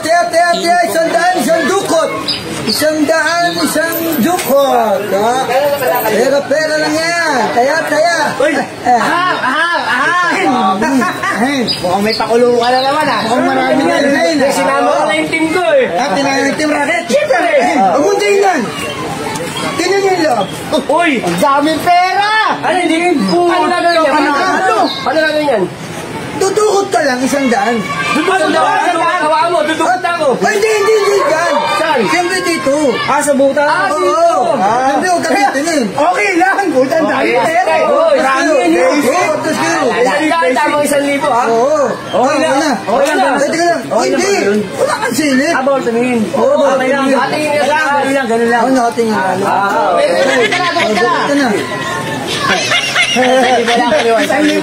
Tiya, 100, isang dukot. 100, isang dukot. Pera lang yan. Taya. Mukhang may pakulo ka na naman ah. Mukhang marami nga rin. Sinama ko na yung team ko eh. Tinanong yung team racket. Siyempre. Huwag mong tingnan. Tingnan niyo yung loob. Uy! Ang daming pera! Ano hindi? Ano gagawin yan? Ano gagawin yan? Dudukot ka lang, 100. Dudukot na ako! Dudukot na ako! Hindi dyan. Saan? Siyempre dito. Sa buta? Oo. Siyempre huwag ka titinin. Okay lang, buta ang dami pera. Marami yan yun. Tama 1,000 ha? Oo. Okay lang. Pwede ka lang. Hindi. Wala kang silip. Abol, tumingin. Oo. Ganun lang. Ano nakatingin ka? Ito na. 1,000.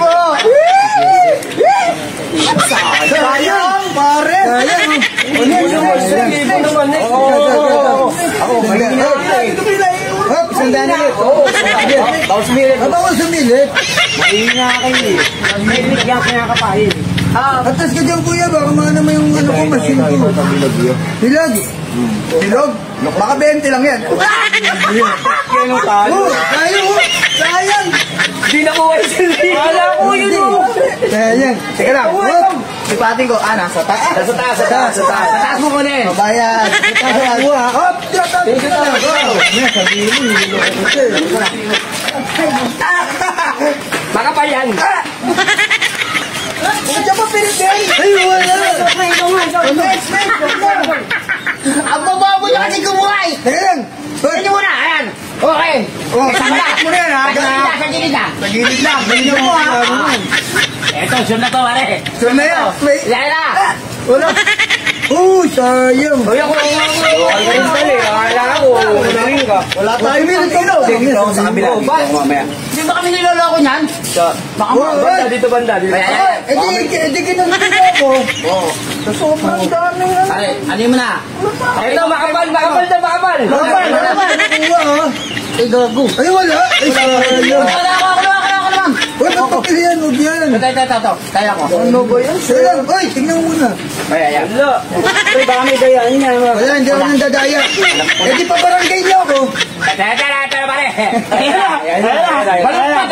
Sayang, pare. Sayang. Ako, Hop, 100 ulit. Bawal sumilit. Bawal sumilit. Mahina kayo eh. May bigyan kinakapahin. Atas ka dyan, kuya. Baka naman yung ano ko, machine ko. Hilag. Hilog? Baka 20 lang yan. Yan ang talo. Sayang. Hindi nakuha yung silbi. Wala ko yun o. Sayang. Teka lang. Sipatin ko. Nasa taas. Sa taas mo ko na eh. Bayad. Hop, Thank you Makapal yan. Diyan pa pinitin. Ay, wala. Ang bababo na kasi kumuhay. Teka lang. Pwede mo na. Ayan. Okay. Sakit mo na yan ha. Sa gilid na. Sa gilid lang. Ganyan mo ha. Eto, sure na to, pare. Sure na yan. Yan na. Wala. Sayang. Uy, ako. Okay, dali. Akala ko. Unahin ka. Wala tayo minute ko. Sige, ako sa kabila. Hindi ba kami niloloko niyan? Baka banda dito. Di kinamit ako. Sa sobrang dami nga. Pare, ano mo na? Ito, makapal. Ay, gago. Ay, wala. Ay, sayang. Ako naman. Uy, magpapilihan mo yan. Ito. Kaya ko. Ano ba yan? Sayang. Uy, tingnan mo muna. Ayan. Uy, baka may dayaan niya. Wala, hindi ako nang dadaya. Eh, di pa barangay niyo ako. Tara, pare.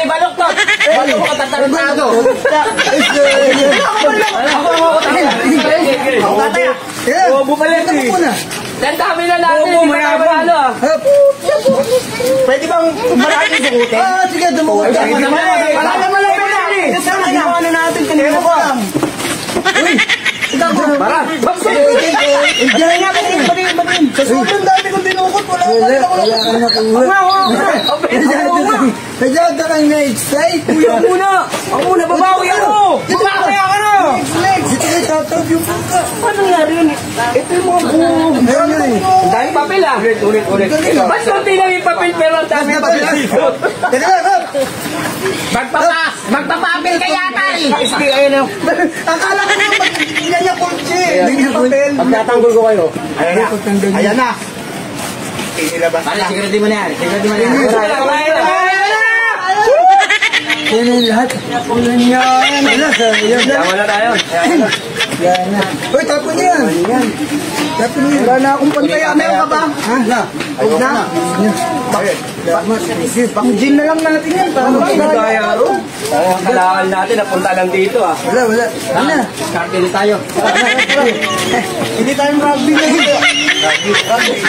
Baluktot. Baluktot ka tatarantado. Ay, sayang. Bobo pala Tingnan mo muna. Ang dami na natin. Bobo, mayabang. Pwede bang marami sukutin? Sige, dumukot ka. Wala naman lang pala. Ano natin kanina ko lang. Uy, Para. Diyan nga, batin. Sa sobrang dami kong dinukot, wala ka nakuha. Kaya ka kang na-excite. Ako muna, babawi ako. Babawi ako na. Dito kayo tatawag yung puka. Ano nangyari yun? Ito yung mga buong. Ang dami papel ah. Ulit. Ba't konti lang yung papel pero ang dami papel dito? Teka lang, Magpapapel ka yata eh. akala ko naman yan yung kotse. Yung papel. Pagtatanggol ko kayo. Ayan na. Inilabas Pare, na. sigurado mo na yan. Yan ang lahat. Ulan yan. Wala tayo. Yan na. Uy, tapon yan. Tapon yan. Wala na akong pantaya. Meron ka ba? Ha? Huwag na. Bakit? Pang-gym na lang natin yan. Gaya ro. Kailangan natin napunta lang dito ah. Wala. Ano? Kartili tayo. Hindi tayo rugby na dito. Rugby.